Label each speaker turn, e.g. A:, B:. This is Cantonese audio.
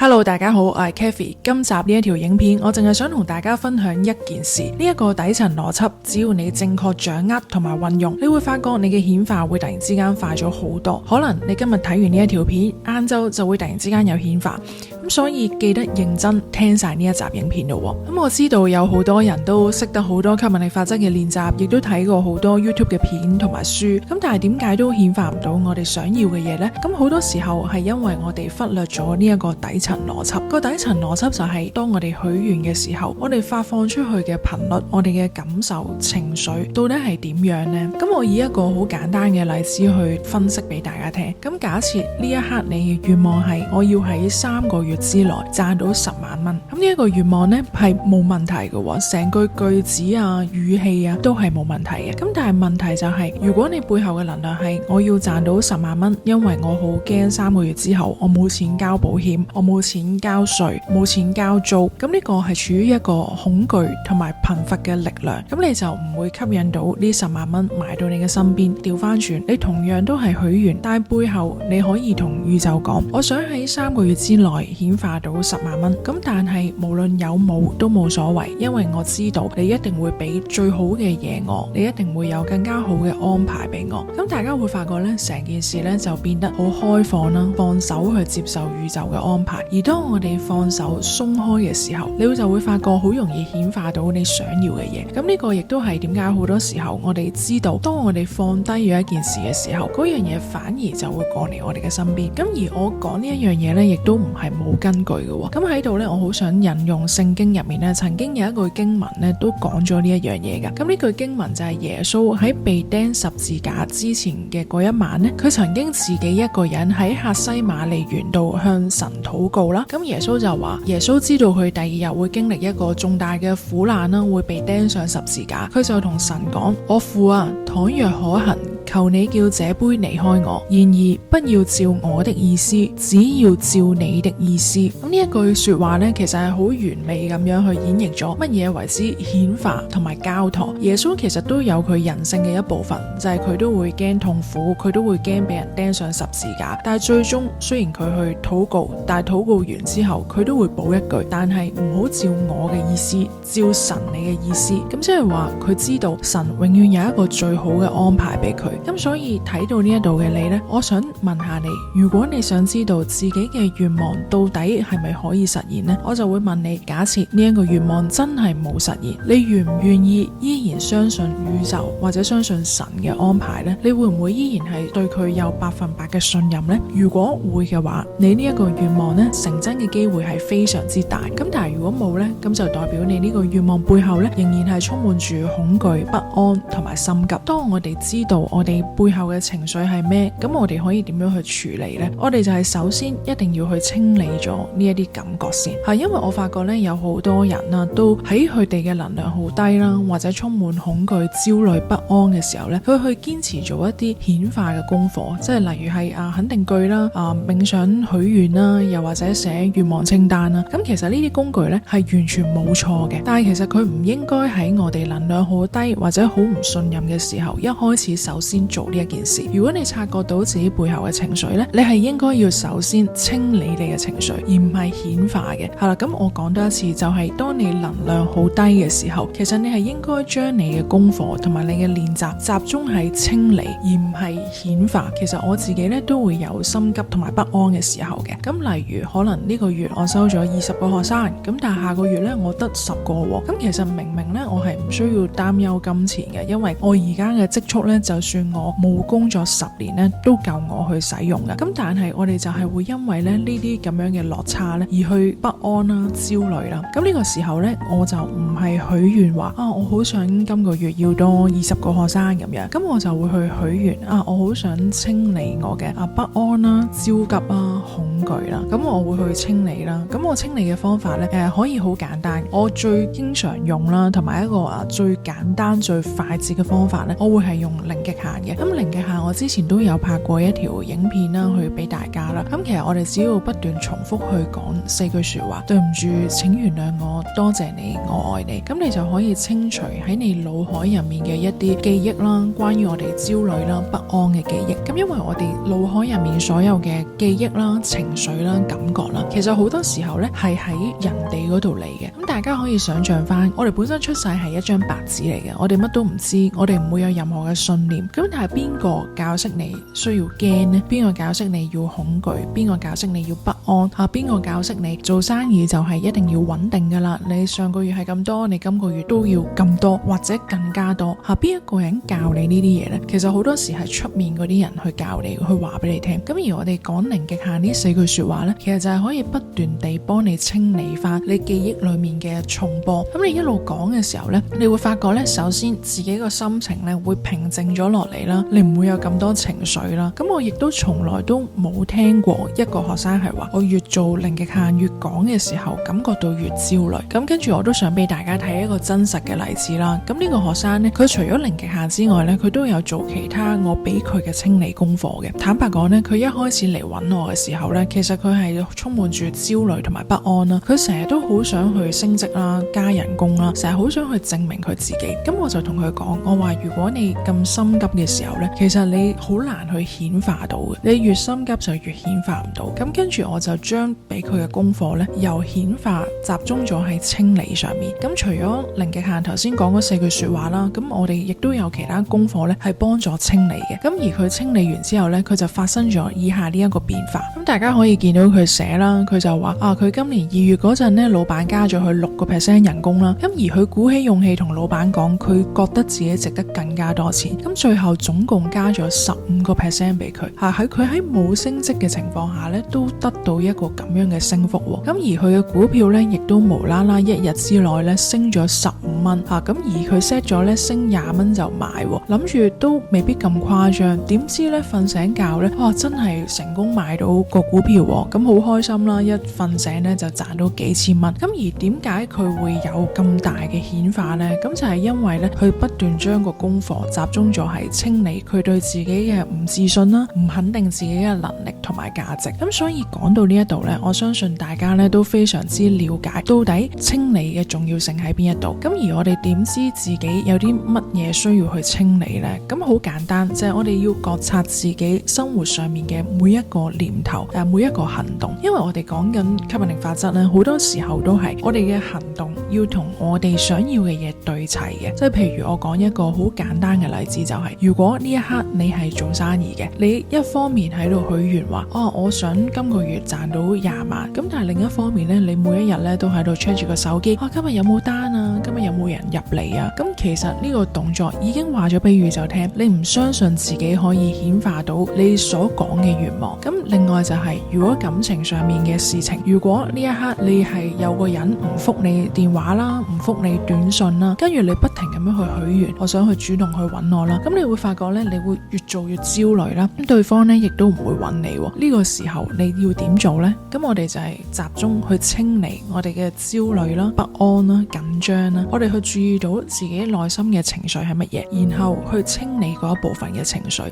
A: Hello， 大家好，我係 Kathy。今集呢一條影片，我淨係想同大家分享一件事。呢一個底層邏輯，只要你正確掌握同埋運用，你會發覺你嘅顯化會突然之間快咗好多。可能你今日睇完呢一條片，晏晝就會突然之間有顯化。咁所以記得認真聽晒呢一集影片咯。咁我知道有好多人都識得好多吸引力法則嘅練習，亦都睇過好多 YouTube 嘅片同埋書。咁但係點解都顯化唔到我哋想要嘅嘢呢？咁好多時候係因為我哋忽略咗呢一個底層邏輯。個底層邏輯就係當我哋許願嘅時候，我哋發放出去嘅頻率，我哋嘅感受、情緒到底係點樣呢？咁我以一個好簡單嘅例子去分析俾大家聽。咁假設呢一刻你嘅願望係我要喺3個月之內賺到10萬蚊，咁呢一個願望呢係冇問題嘅，成句子啊、語氣啊都係冇問題嘅。咁但係問題就係，如果你背後嘅能量係我要賺到10萬蚊，因為我好驚3個月之後我冇錢交保險，我冇錢交稅，冇錢交租，咁呢個係處於一個恐懼同埋貧乏嘅力量，咁你就唔會吸引到呢10萬蚊埋到你嘅身邊。調翻轉，你同樣都係許願，但係背後你可以同宇宙講，我想喺3個月之內顯化到10萬蚊，咁但係無論有冇都冇所謂，因為我知道你一定會俾最好嘅嘢我，你一定會有更加好嘅安排俾我。咁大家會發覺呢，成件事呢就變得好開放啦，放手去接受宇宙嘅安排。而當我哋放手鬆開嘅時候，你就會發覺好容易顯化到你想要嘅嘢。咁呢個亦都係點解好多時候我哋知道，當我哋放低咗一件事嘅時候，嗰樣嘢反而就會過嚟我哋嘅身邊。咁而我講呢一樣嘢呢，亦都唔係冇根據嘅。咁喺度呢，我好想引用聖經入面呢，曾經有一句經文呢都講咗呢一樣嘢噶。咁呢句經文就係耶穌喺被釘十字架之前嘅嗰一晚呢，佢曾經自己一個人喺客西馬尼園度向神禱告啦。咁耶穌就話，耶穌知道佢第二日會經歷一個重大嘅苦難啦，會被釘上十字架。佢就同神講，我父啊，倘若可行，求你叫這杯離開我，然而不要照我的意思，只要照你的意思。咁呢一句說話呢，其實係好完美咁樣去演繹咗乜嘢為之顯化同埋交託。耶穌其實都有佢人性嘅一部分，就係佢都會驚痛苦，佢都會驚俾人釘上十字架。但係最終雖然佢去禱告，但係禱告完之後，佢都會補一句，但係唔好照我嘅意思，照神你嘅意思。咁即係話佢知道神永遠有一個最好嘅安排俾佢。咁所以睇到呢一度嘅你呢，我想問下你，如果你想知道自己嘅願望到底係咪可以實現呢？我就會問你，假設呢一個願望真係冇實現，你願唔願意依然相信宇宙或者相信神嘅安排呢？你會唔會依然係對佢有100%嘅信任呢？如果會嘅話，你呢一個願望呢，成真嘅機會係非常之大。咁但係如果冇呢，咁就代表你呢個願望背後呢，仍然係充滿住恐懼、不安同埋心急。當我哋知道我哋背後嘅情緒係咩，咁我哋可以點樣去處理呢？我哋就係首先一定要去清理咗呢一啲感覺先。係因為我發覺呢，有好多人啦，都喺佢哋嘅能量好低啦，或者充滿恐懼、焦慮、不安嘅時候呢，佢去堅持做一啲顯化嘅功課，即係例如係肯定句啦、冥想許願啦，又或者寫願望清單啦。咁其實呢啲工具呢係完全冇錯嘅，但係其實佢唔應該喺我哋能量好低或者好唔信任嘅時候，一開始首先做呢一件事。如果你察覺到自己背後嘅情緒呢，你係應該要首先清理你嘅情緒，而唔係顯化嘅。係啦，咁我講多一次，就係當你能量好低嘅時候，其實你係應該將你嘅功課同埋你嘅練習集中喺清理，而唔係顯化。其實我自己呢都會有心急同埋不安嘅時候嘅。咁例如可能呢個月我收咗20個學生，咁但係下個月呢我得10個喎。咁其實明明呢我係唔需要擔憂金錢嘅，因為我而家嘅積蓄呢，就算我冇工作10年呢，都夠我去使用嘅。咁但係我哋就係會因為呢啲咁樣嘅落差呢，而去不安啦、焦慮啦。咁呢個時候呢，我就唔係許願話我好想今個月要多20個學生咁樣。咁我就會去許願我好想清理我嘅不安啦、焦急啊、恐懼啦。咁我會去清理啦。咁我清理嘅方法呢，可以好簡單。我最經常用啦，同埋一個最簡單、最快捷嘅方法呢，我會係用零極限嘅。咁零極限我之前都有拍過一條影片啦，去俾大家啦。咁其實我哋只要不斷重複去講4句說話，對唔住，請原諒我，多謝你，我愛你。咁你就可以清除喺你腦海入面嘅一啲記憶啦，關於我哋焦慮啦、不安嘅記憶。咁因為我哋腦海入面所有嘅記憶啦、情緒啦、感覺啦，其實好多時候呢係喺人哋嗰度嚟嘅。咁大家可以想象翻，我哋本身出世係一張白紙嚟嘅，我哋乜都唔知，我哋唔會有任何嘅信念。咁但係邊個教識你需要驚呢？邊個教識你要恐懼？邊個教識你要不安？邊個教識你做生意就係一定要穩定噶啦？你上個月係咁多，你今個月都要咁多或者更加多。邊一個人教你呢啲嘢呢？其實好多時係出面嗰啲人去教你，去話俾你聽。咁而我哋講零極限呢4句說話呢，其實就係可以不斷地幫你清理翻你記憶裏面嘅重播。咁你一路講嘅時候呢，你會發覺呢，首先自己個心情呢會平靜咗落嚟啦，你唔會有咁多情緒啦。咁我亦都從來都冇聽過一個學生係話，我越做零極限越講嘅時候，感覺到越焦慮。咁跟住我都想俾大家睇一個真實嘅例子啦。咁呢個學生呢，佢除咗零極限之外呢，佢都有做其他我俾佢嘅清理功課嘅。坦白講呢，佢一開始嚟揾我嘅時候呢，其實佢係充滿住焦慮同埋不安啦。佢成日都好想去升職啦、加人工啦，成日好想去證明佢自己。咁我就同佢講，我話如果你咁心急嘅時候呢，其實你好難去顯化到嘅。你越心急就越顯化唔到。咁跟住我就將俾佢嘅功課呢，由顯化集中咗喺清理上面。咁除咗零極限頭先講嗰4句說話啦，咁我哋亦都有其他功課呢係幫助清理嘅。咁而佢清理完之後呢，佢就發生咗以下呢一個變化。咁大家可以見到佢寫啦，佢就話佢今年2月嗰陣呢，老闆加咗佢6% 人工啦。咁而佢鼓起勇氣同老闆講，佢覺得自己值得更加多錢。咁最後總共加咗15% 俾佢。喺佢喺冇升職嘅情況下呢，都得到一個咁樣嘅升幅。咁而佢嘅股票呢，亦都無啦啦1日之內呢升咗15蚊。咁而佢 set 咗呢升20蚊就買，諗住都未必咁誇張。點知呢瞓醒覺呢，真係成功買到個股票，咁好開心啦！一瞓醒呢就賺到幾千蚊。咁而點解佢會有咁大嘅顯化呢？咁就係因為呢，佢不斷將個功課集中咗係清理佢對自己嘅唔自信啦，唔肯定自己嘅能力同埋價值。咁所以講到呢一度呢，我相信大家呢都非常之了解到底清理嘅重要性喺邊一度。咁而我哋點知自己有啲乜嘢需要去清理呢？咁好簡單，就係我哋要覺察自己生活上面嘅每一個念頭，每一個行動。因為我哋講緊吸引力法則呢，好多時候都係我哋嘅行動要同我哋想要嘅嘢對齊嘅。即係譬如我講一個好簡單嘅例子，就係如果呢一刻你係做生意嘅，你一方面喺度許願話我想今個月賺到20萬，咁但係另一方面呢，你每一日呢都喺度 check 住個手機，今日有冇單啊？今日有冇人入嚟啊？咁其實呢個動作已經話咗俾宇宙聽，你唔相信自己可以顯化到你所講嘅願望。咁另外就係如果感情上面嘅事情，如果呢一刻你係有個人唔覆你電話啦，唔覆你短信啦，跟住你不停咁樣去許願，我想去主動去揾我啦，咁你會發覺呢，你會越做越焦慮啦，咁對方呢亦都唔會揾你。呢個時候你要點做呢？咁我哋就係集中去清理我哋嘅焦慮啦、不安啦、緊張啦，我哋去注意到自己內心嘅情緒係乜嘢，然後去清理嗰一部分嘅情緒。